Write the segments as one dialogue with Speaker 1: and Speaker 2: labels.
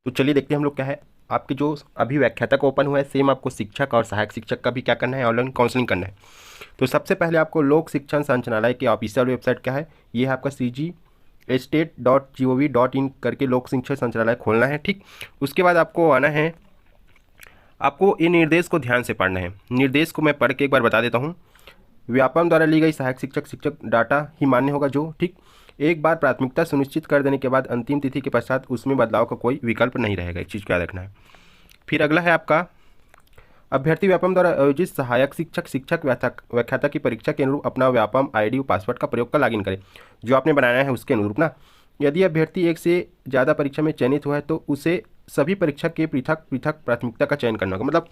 Speaker 1: तो चलिए देखते हैं हम लोग क्या है। आपके जो अभी व्याख्याता ओपन हुआ है, सेम आपको शिक्षक और सहायक शिक्षक का भी क्या करना है, ऑनलाइन काउंसलिंग करना है। तो सबसे पहले आपको लोक शिक्षण संचालनालय की ऑफिशियल वेबसाइट क्या है, ये है आपका cgstate.gov.in करके लोक शिक्षण संचालनालय खोलना है। ठीक, उसके बाद आपको आना है, आपको ये निर्देश को ध्यान से पढ़ना है। निर्देश को मैं पढ़ के एक बार बता देता हूँ। व्यापम द्वारा ली गई सहायक शिक्षक डाटा ही मान्य होगा जो, ठीक, एक बार प्राथमिकता सुनिश्चित कर देने के बाद अंतिम तिथि के पश्चात उसमें बदलाव का कोई विकल्प नहीं रहेगा। इस चीज़ को याद रखना है। फिर अगला है आपका, अभ्यर्थी व्यापम द्वारा आयोजित सहायक शिक्षक व्याख्याता की परीक्षा के अनुरूप अपना व्यापम आईडी और पासवर्ड का प्रयोग कर लॉगिन करें, जो आपने बनाया है उसके अनुरूप ना। यदि अभ्यर्थी एक से ज़्यादा परीक्षा में चयनित हुआ है तो उसे सभी परीक्षा के पृथक पृथक प्राथमिकता का चयन करना होगा। मतलब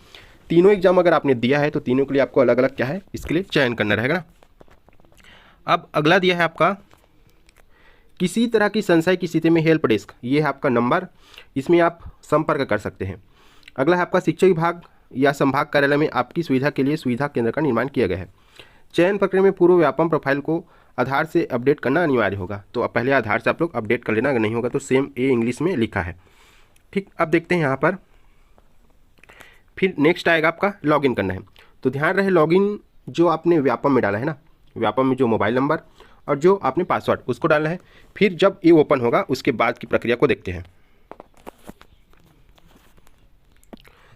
Speaker 1: तीनों एग्जाम अगर आपने दिया है तो तीनों के लिए आपको अलग अलग क्या है, इसके लिए चयन करना रहेगा। अब अगला दिया है आपका, किसी तरह की संशय की स्थिति में हेल्प डेस्क, ये है आपका नंबर, इसमें आप संपर्क कर सकते हैं। अगला है आपका, शिक्षा विभाग या संभाग कार्यालय में आपकी सुविधा के लिए सुविधा केंद्र का निर्माण किया गया है। चयन प्रक्रिया में पूर्व व्यापम प्रोफाइल को आधार से अपडेट करना अनिवार्य होगा। तो अब पहले आधार से आप लोग अपडेट कर लेना, अगर नहीं होगा तो सेम ए इंग्लिश में लिखा है। ठीक, अब देखते हैं यहाँ पर। फिर नेक्स्ट आएगा आपका लॉगिन करना है। तो ध्यान रहे, लॉगिन जो आपने व्यापम में डाला है ना, व्यापम में जो मोबाइल नंबर और जो आपने पासवर्ड उसको डालना है। फिर जब ये ओपन होगा उसके बाद की प्रक्रिया को देखते हैं।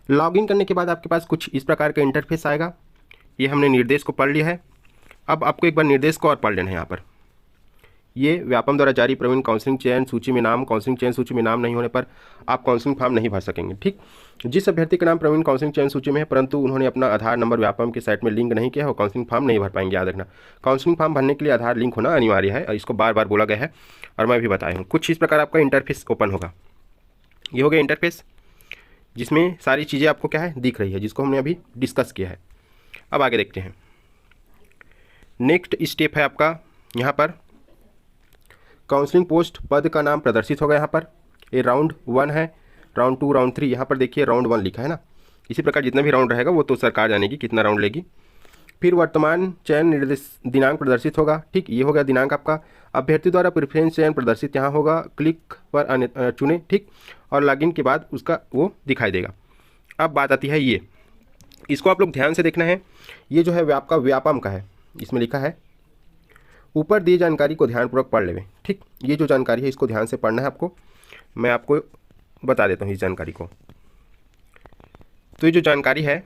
Speaker 1: लॉगिन करने के बाद आपके पास कुछ इस प्रकार का इंटरफेस आएगा। ये हमने निर्देश को पढ़ लिया है। अब आपको एक बार निर्देश को और पढ़ लेना है। यहाँ पर ये व्यापम द्वारा जारी प्रवीण काउंसलिंग चयन सूची में नाम, काउंसलिंग चयन सूची में नाम नहीं होने पर आप काउंसलिंग फॉर्म नहीं भर सकेंगे। ठीक, जिस अभ्यर्थी का नाम प्रवीण काउंसलिंग चयन सूची में है परंतु उन्होंने अपना आधार नंबर व्यापम की साइट में लिंक नहीं किया है, वो काउंसलिंग फॉर्म नहीं भर पाएंगे। याद रखना, काउंसलिंग फॉर्म भरने के लिए आधार लिंक होना अनिवार्य है और इसको बार बार बोला गया है और मैं भी बताया हूँ। कुछ इस प्रकार आपका इंटरफेस ओपन होगा। ये हो गया इंटरफेस, जिसमें सारी चीज़ें आपको क्या है दिख रही है, जिसको हमने अभी डिस्कस किया है। अब आगे देखते हैं। नेक्स्ट स्टेप है आपका, यहाँ पर काउंसलिंग पोस्ट पद का नाम प्रदर्शित होगा। यहाँ पर ये राउंड 1 है, राउंड 2, राउंड 3, यहाँ पर देखिए राउंड 1 लिखा है ना। इसी प्रकार जितना भी राउंड रहेगा वो तो सरकार जानेगी कितना राउंड लेगी। फिर वर्तमान चयन निर्देश दिनांक प्रदर्शित होगा। ठीक, ये हो गया दिनांक आपका। अभ्यर्थी द्वारा प्रेफरेंस चयन प्रदर्शित यहाँ होगा, क्लिक पर चुने। ठीक, और लॉगिन के बाद उसका वो दिखाई देगा। अब बात आती है ये, इसको आप लोग ध्यान से देखना है। ये जो है आपका व्यापम का है, इसमें लिखा है, ऊपर दी जानकारी को ध्यानपूर्वक पढ़ लें। ठीक, ये जो जानकारी है इसको ध्यान से पढ़ना है आपको। मैं आपको बता देता हूँ इस जानकारी को। तो ये जो जानकारी है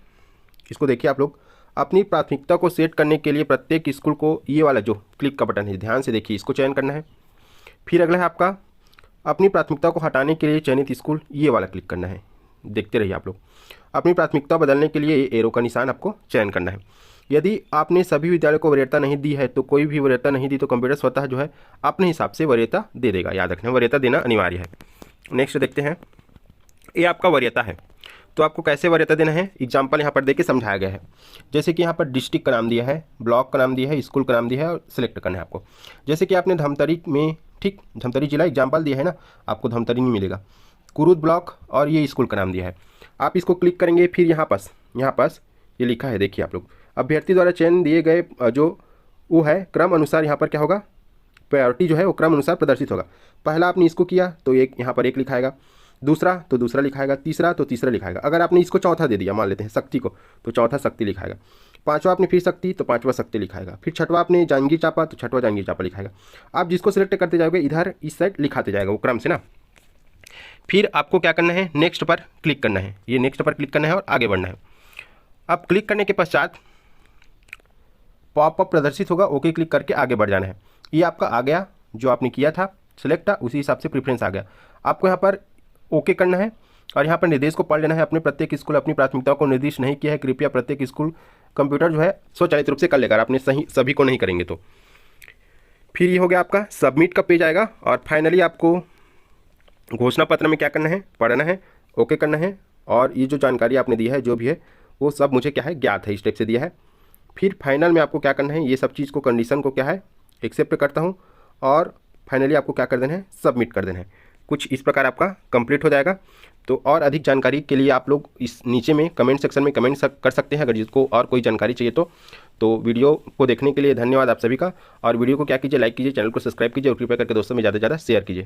Speaker 1: इसको देखिए आप लोग। अपनी प्राथमिकता को सेट करने के लिए प्रत्येक स्कूल को ये वाला जो क्लिक का बटन है, ध्यान से देखिए, इसको चयन करना है। फिर अगला है आपका, अपनी प्राथमिकता को हटाने के लिए चयनित स्कूल, ये वाला क्लिक करना है। देखते रहिए आप लोग। अपनी प्राथमिकता बदलने के लिए एरो का निशान आपको चयन करना है। यदि आपने सभी विद्यालयों को वरीयता नहीं दी है तो कोई भी वरीयता नहीं दी तो कंप्यूटर स्वतः जो है अपने हिसाब से वरीयता दे देगा। याद रखना, वरीयता देना अनिवार्य है। नेक्स्ट देखते हैं, ये आपका वरीयता है। तो आपको कैसे वरीयता देना है, एग्जाम्पल यहाँ पर देके समझाया गया है। जैसे कि यहाँ पर डिस्ट्रिक्ट का नाम दिया है, ब्लॉक का नाम दिया है, स्कूल का नाम दिया है और सिलेक्ट करना है आपको। जैसे कि आपने धमतरी में, ठीक, धमतरी जिला एग्जाम्पल दिया है ना, आपको धमतरी नहीं मिलेगा, कुरुद ब्लॉक और ये स्कूल का नाम दिया है। आप इसको क्लिक करेंगे। फिर यहाँ पास ये लिखा है, देखिए आप लोग, अभ्यर्थी द्वारा चयन दिए गए जो वो है क्रम अनुसार यहाँ पर क्या होगा, प्रायोरिटी जो है वो क्रम अनुसार प्रदर्शित होगा। पहला आपने इसको किया तो एक यहाँ पर एक लिखाएगा, दूसरा तो दूसरा लिखाएगा, तीसरा तो तीसरा लिखाएगा। अगर आपने इसको चौथा दे दिया, मान लेते हैं शक्ति को, तो चौथा शक्ति लिखाएगा। पांचवा आपने फिर शक्ति तो पांचवा शक्ति लिखाएगा। फिर छठवा आपने जांजगीर चांपा तो छठवा जांजगीर चांपा लिखाएगा। आप जिसको सिलेक्ट करते जाओगे इधर इस साइड लिखाते जाएगा वो क्रम से ना। फिर आपको क्या करना है, नेक्स्ट पर क्लिक करना है। ये नेक्स्ट पर क्लिक करना है और आगे बढ़ना है। अब क्लिक करने के पश्चात पॉपअप प्रदर्शित होगा, ओके क्लिक करके आगे बढ़ जाना है। ये आपका आ गया, जो आपने किया था सिलेक्ट, उसी हिसाब से प्रेफरेंस आ गया। आपको यहाँ पर ओके करना है और यहाँ पर निर्देश को पढ़ लेना है। अपने प्रत्येक स्कूल अपनी प्राथमिकताओं को निर्दिष्ट नहीं किया है, कृपया प्रत्येक स्कूल कंप्यूटर जो है स्वचालित रूप से कर लेगा, आपने सभी को नहीं करेंगे तो। फिर ये हो गया आपका सबमिट का पेज आएगा और फाइनली आपको घोषणा पत्र में क्या करना है, पढ़ना है, ओके करना है। और ये जो जानकारी आपने दी है जो भी है वो सब मुझे क्या है ज्ञात है, इस टाइप से दिया है। फिर फाइनल में आपको क्या करना है, ये सब चीज़ को कंडीशन को क्या है एक्सेप्ट करता हूँ और फाइनली आपको क्या कर देना है, सबमिट कर देना है। कुछ इस प्रकार आपका कंप्लीट हो जाएगा। तो और अधिक जानकारी के लिए आप लोग इस नीचे में कमेंट सेक्शन में कमेंट कर सकते हैं अगर जिसको और कोई जानकारी चाहिए तो वीडियो को देखने के लिए धन्यवाद आप सभी का। और वीडियो को क्या कीजिए, लाइक कीजिए, चैनल को सब्सक्राइब कीजिए और कृपया करके दोस्तों में ज़्यादा से ज़्यादा शेयर कीजिए।